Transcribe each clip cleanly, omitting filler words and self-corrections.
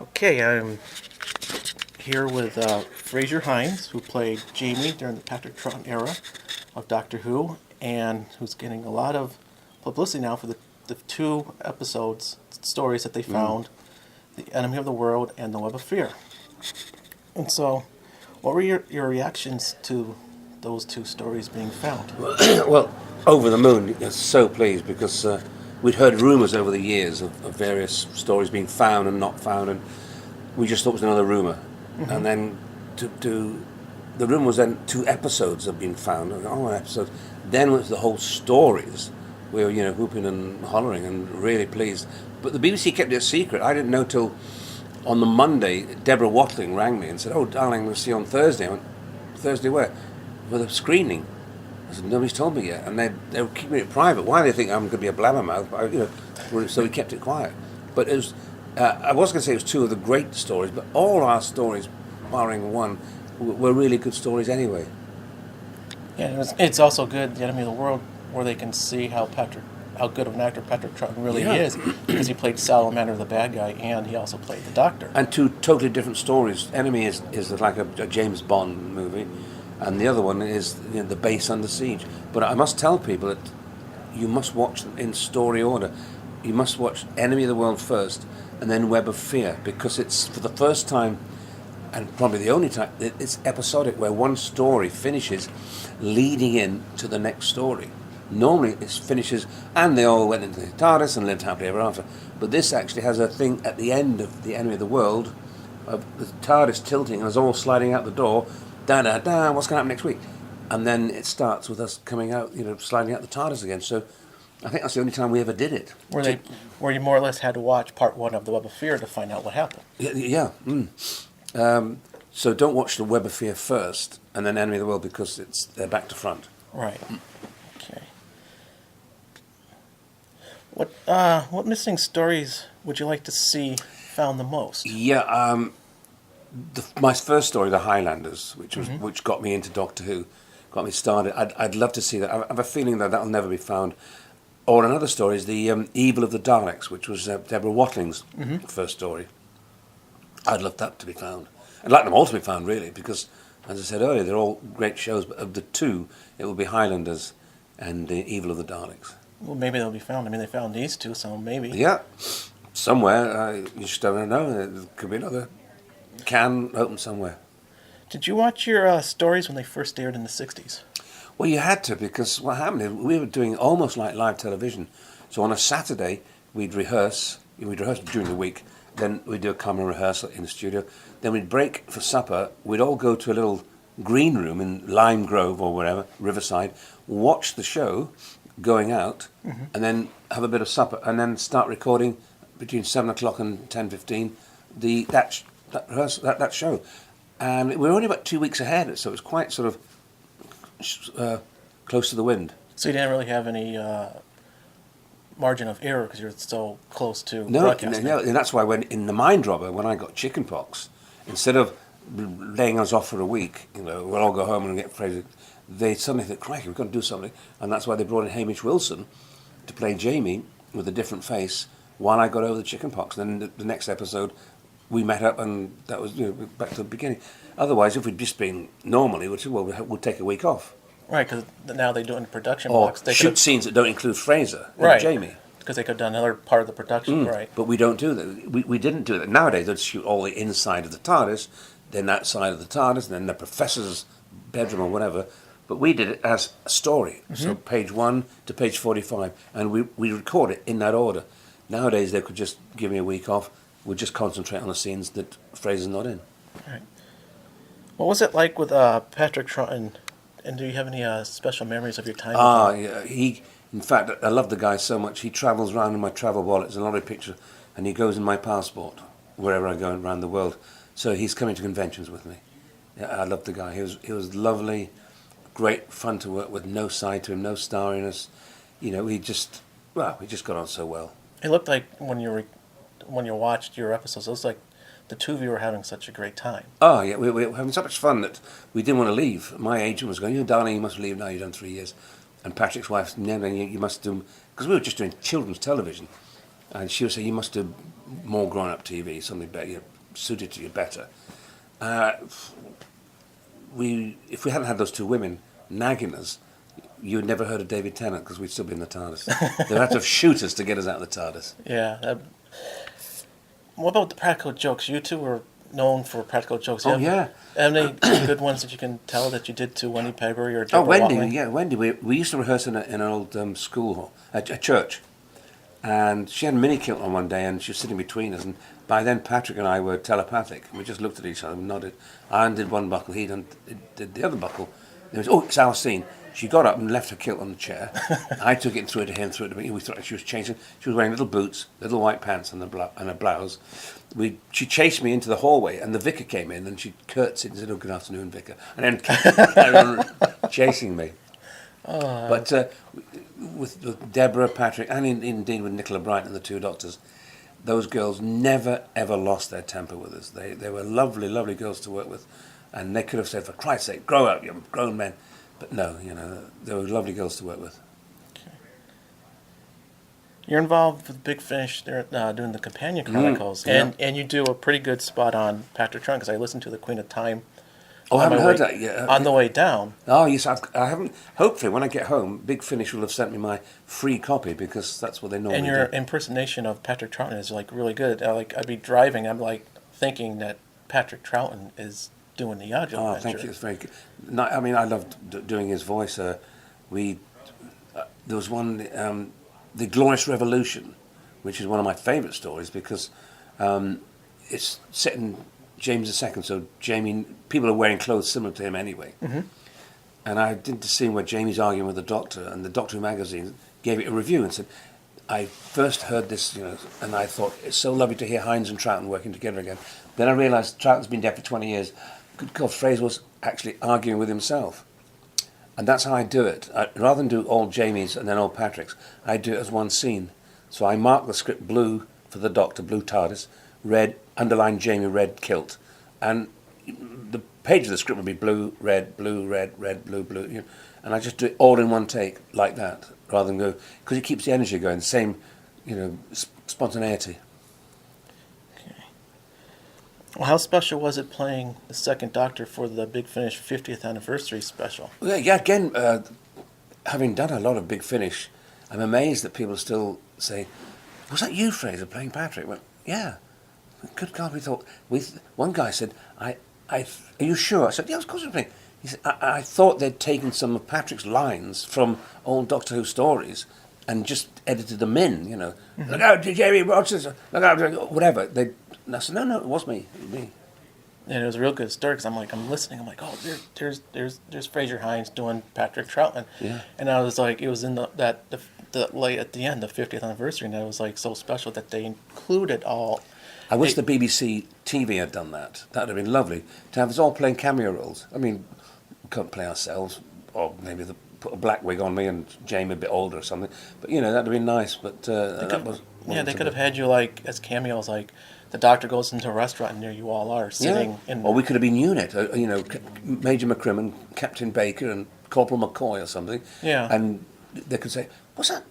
Okay, I'm here with Fraser Hines, who played Jamie during the Patrick Troughton era of Doctor Who, and who's getting a lot of publicity now for the two stories that they found, The Enemy of the World and The Web of Fear. And so, what were your reactions to those two stories being found? Well, over the moon, so pleased because we'd heard rumours over the years of various stories being found and not found, and we just thought it was another rumour. Mm-hmm. And then the rumour was then 2 episodes have been found. Oh, an episode. Then was the whole stories. We were, whooping and hollering and really pleased. But the BBC kept it a secret. I didn't know till on the Monday. Deborah Watling rang me and said, "Oh, darling, we'll see you on Thursday." I went, "Thursday where?" "For the screening." I said, "Nobody's told me yet." And they were keeping it private. Why? They think I'm going to be a blabbermouth. But, so we kept it quiet. But it was. I was going to say it was 2 of the great stories, but all our stories, barring one, were really good stories anyway. Yeah, it's also good, The Enemy of the World, where they can see how good of an actor Patrick Troughton really is, because he played Salamander, the bad guy, and he also played the Doctor. And 2 totally different stories. Enemy is like a James Bond movie, and the other one is the base under siege. But I must tell people that you must watch them in story order. You must watch Enemy of the World first, and then Web of Fear, because it's for the first time, and probably the only time, it's episodic, where one story finishes leading in to the next story. Normally it finishes, and they all went into the TARDIS and lived happily ever after. But this actually has a thing at the end of The Enemy of the World, of the TARDIS tilting and us all sliding out the door, da-da-da, what's going to happen next week? And then it starts with us coming out, sliding out the TARDIS again. So I think that's the only time we ever did it. Where you more or less had to watch part 1 of The Web of Fear to find out what happened. Yeah. So don't watch The Web of Fear first, and then Enemy of the World, because they're back to front. Right. Okay. What missing stories would you like to see found the most? Yeah, my first story, The Highlanders, which got me into Doctor Who, got me started. I'd love to see that. I have a feeling that'll never be found. Or another story is The Evil of the Daleks, which was Deborah Watling's first story. I'd love that to be found. I'd like them all to be found, really, because, as I said earlier, they're all great shows, but of the 2, it will be Highlanders and The Evil of the Daleks. Well, maybe they'll be found. I mean, they found these 2, so maybe. Yeah, somewhere. You just don't know. There could be another can open somewhere. Did you watch your stories when they first aired in the 60s? Well, you had to, because what happened is we were doing almost like live television. So on a Saturday, we'd rehearse during the week, then we'd do a common rehearsal in the studio, then we'd break for supper, we'd all go to a little green room in Lime Grove or wherever, Riverside, watch the show going out, and then have a bit of supper, and then start recording between 7 o'clock and 10:15 that show. And we were only about 2 weeks ahead, so it was quite sort of close to the wind. So you didn't really have any margin of error because you're so close to broadcasting. No, and that's why in the Mind Robber, when I got chickenpox, instead of laying us off for a week, we'll all go home and get Fraser, they suddenly thought, crikey, we've got to do something. And that's why they brought in Hamish Wilson to play Jamie with a different face while I got over the chickenpox. Then the next episode, we met up, and that was back to the beginning. Otherwise, if we'd just been normally, we'll take a week off. Right, because now they do it in production or blocks. They shoot scenes that don't include Fraser and right. Jamie. Because they could have done another part of the production, right. But we don't do that. We didn't do that. Nowadays, they'd shoot all the inside of the TARDIS, then outside of the TARDIS, and then the professor's bedroom or whatever. But we did it as a story. So page 1 to page 45. And we record it in that order. Nowadays, they could just give me a week off. We'd just concentrate on the scenes that Fraser's not in. Right. What was it like with Patrick Troughton? And do you have any special memories of your time with him? Yeah. In fact, I love the guy so much. He travels around in my travel wallet. It's a lorry picture, and he goes in my passport wherever I go around the world. So he's coming to conventions with me. Yeah, I love the guy. He was lovely, great fun to work with. No side to him, no starriness. We just got on so well. It looked like when you watched your episodes, it was like the 2 of you were having such a great time. Oh yeah, we were having so much fun that we didn't want to leave. My agent was going, darling, you must leave now. You've done 3 years. And Patrick's wife, no, you must do, because we were just doing children's television. And she would say, you must do more grown-up TV, something better, suited to you better. If we hadn't had those two women nagging us, you had never heard of David Tennant because we'd still be in the TARDIS. They'd have to shoot us to get us out of the TARDIS. Yeah. What about the practical jokes? You two were known for practical jokes. Yeah. Any good ones that you can tell that you did to Wendy Paybury or Oh, Deborah Wendy, Watley? yeah, Wendy. We used to rehearse in an old school hall, a church. And she had a mini kilt on one day, and she was sitting between us. And by then, Patrick and I were telepathic. We just looked at each other and nodded. I undid one buckle, he did the other buckle. There was, it's our scene. She got up and left her kilt on the chair. I took it and threw it to him, threw it to me. We thought she was changing. She was wearing little boots, little white pants, and a blouse. She chased me into the hallway, and the vicar came in, and she curtsied and said, "Oh, good afternoon, vicar," and then carried on chasing me. But with Deborah, Patrick, and indeed with Nicola Bright and the two doctors, those girls never ever lost their temper with us. They were lovely, lovely girls to work with, and they could have said, "For Christ's sake, grow up, you grown men." But no, they were lovely girls to work with. Okay. You're involved with Big Finish. They're doing the Campagna Chronicles, yeah. and you do a pretty good spot on Patrick Troughton because I listened to the Queen of Time. Oh, I haven't heard that yet. On the way down. Oh, yes, I haven't. Hopefully, when I get home, Big Finish will have sent me my free copy because that's what they normally And your do. impersonation of Patrick Troughton is like really good. I'd be driving, I'm like thinking that Patrick Troughton is doing the Yajil Oh, adventure. thank you. It's very good. No, I mean, I loved doing his voice. There was one, The Glorious Revolution, which is one of my favourite stories because it's set in James II, so people are wearing clothes similar to him anyway. Mm-hmm. And I did the scene where Jamie's arguing with the Doctor, and the Doctor magazine gave it a review and said, I first heard this, and I thought, it's so lovely to hear Hines and Troughton working together again. Then I realised Troughton's been dead for 20 years. Good God, Fraser was actually arguing with himself. And that's how I do it. Rather than do all Jamie's and then all Patrick's, I do it as one scene. So I mark the script blue for the Doctor, blue TARDIS, red, underline Jamie, red kilt. And the page of the script would be blue, red, blue, red, red, blue, blue. And I just do it all in one take, like that, rather than go, because it keeps the energy going, same, spontaneity. Well, how special was it playing the second Doctor for the Big Finish 50th anniversary special? Yeah, again, having done a lot of Big Finish, I'm amazed that people still say, was that you, Fraser, playing Patrick? Well, yeah. Good God, we thought... One guy said, are you sure? I said, yeah, of course I'm playing. He said, I thought they'd taken some of Patrick's lines from old Doctor Who stories and just edited them in, Mm-hmm. Look out, Jamie Rogers, look out, whatever. And I said, no, it was me. It was me. And it was a real good story because I'm listening. I'm like, oh, there's Fraser Hines doing Patrick Troughton. Yeah. And I was like, it was in the late at the end, the 50th anniversary, and it was like so special that they included all. I wish the BBC TV had done that. That would have been lovely to have us all playing cameo roles. I mean, we couldn't play ourselves, or maybe put a black wig on me and Jamie a bit older or something. But that would have been nice. But that was they could have had you like as cameos, like the Doctor goes into a restaurant and there you all are sitting in. Or we could have been unit. Major McCrimmon, Captain Baker, and Corporal McCoy or something. Yeah. And they could say, "Was that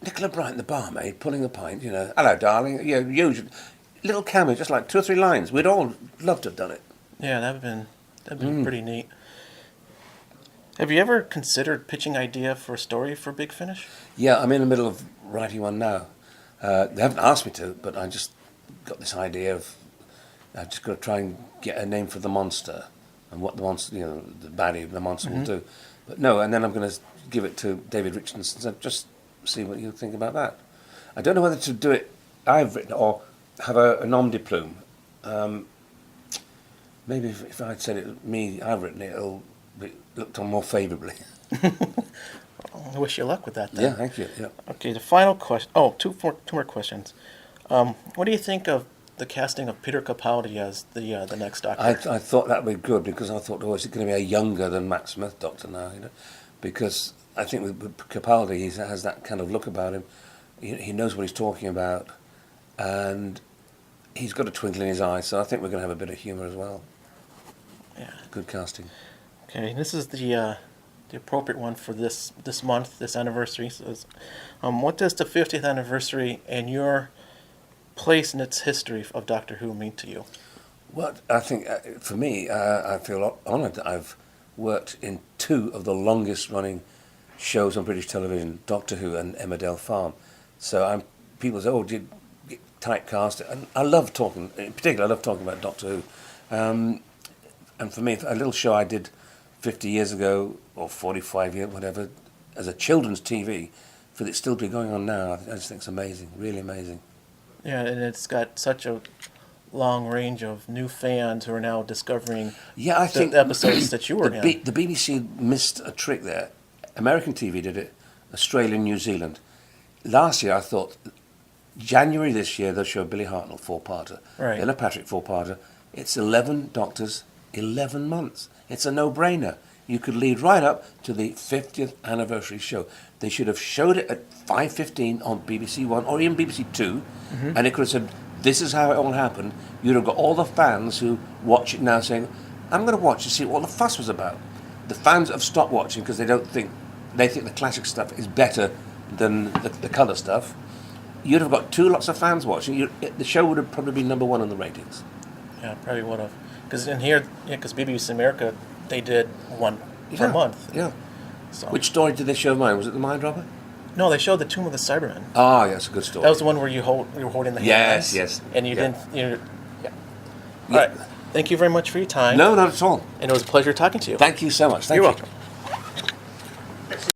Nicola Bright, the barmaid, pulling the pint? Hello, darling." Usually. Little cameo, just like 2 or 3 lines. We'd all love to have done it. Yeah, that'd been pretty neat. Have you ever considered pitching idea for a story for Big Finish? Yeah, I'm in the middle of writing one now. They haven't asked me to, but I just got this idea of I've just got to try and get a name for the monster and what the monster, the baddie, the monster will do. But no, and then I'm going to give it to David Richardson and just see what you think about that. I don't know whether to do it I've written or have a nom de plume. Maybe if I'd said it I've written it, it'll be looked on more favourably. I wish you luck with that then. Yeah, thank you. Yeah. Okay, the final question. Oh, two more questions. What do you think of the casting of Peter Capaldi as the next Doctor? I thought that would be good because I thought, is it going to be a younger than Matt Smith Doctor now? Because I think with Capaldi, he has that kind of look about him. He knows what he's talking about. And he's got a twinkle in his eye, so I think we're going to have a bit of humour as well. Yeah. Good casting. Okay, this is the appropriate one for this month, this anniversary. So what does the 50th anniversary and your place in its history of Doctor Who mean to you? Well, I think for me, I feel honoured that I've worked in two of the longest running shows on British television, Doctor Who and Emmerdale Farm. So people say, oh, did you get typecast? And I love talking, in particular, I love talking about Doctor Who. And for me, a little show I did 50 years ago, or 45 years, whatever, as a children's TV, for it still to be going on now, I just think it's amazing, really amazing. Yeah, and it's got such a long range of new fans who are now discovering I think the episodes that you were in. The BBC missed a trick there. American TV did it, Australia, New Zealand. Last year, I thought, January this year, they'll show Billy Hartnell, four-parter. Right. Then a Patrick, four-parter. It's 11 Doctors, 11 months. It's a no-brainer. You could lead right up to the 50th anniversary show. They should have showed it at 5:15 on BBC One or even BBC Two, and it could have said, this is how it all happened. You'd have got all the fans who watch it now saying, I'm going to watch to see what all the fuss was about. The fans have stopped watching because they think the classic stuff is better than the colour stuff. You'd have got lots of fans watching. The show would have probably been number one on the ratings. Yeah, probably would have. Because in here, because BBC America, they did one per month. Yeah. So. Which story did they show mine? Was it the Mind Robber? No, they showed the Tomb of the Cybermen. Oh, yeah, that's a good story. That was the one where you were holding the hands. Yes. And you Yeah. didn't. Yeah. All right. Thank you very much for your time. No, not at all. And it was a pleasure talking to you. Thank you so much. Thank You're you. welcome.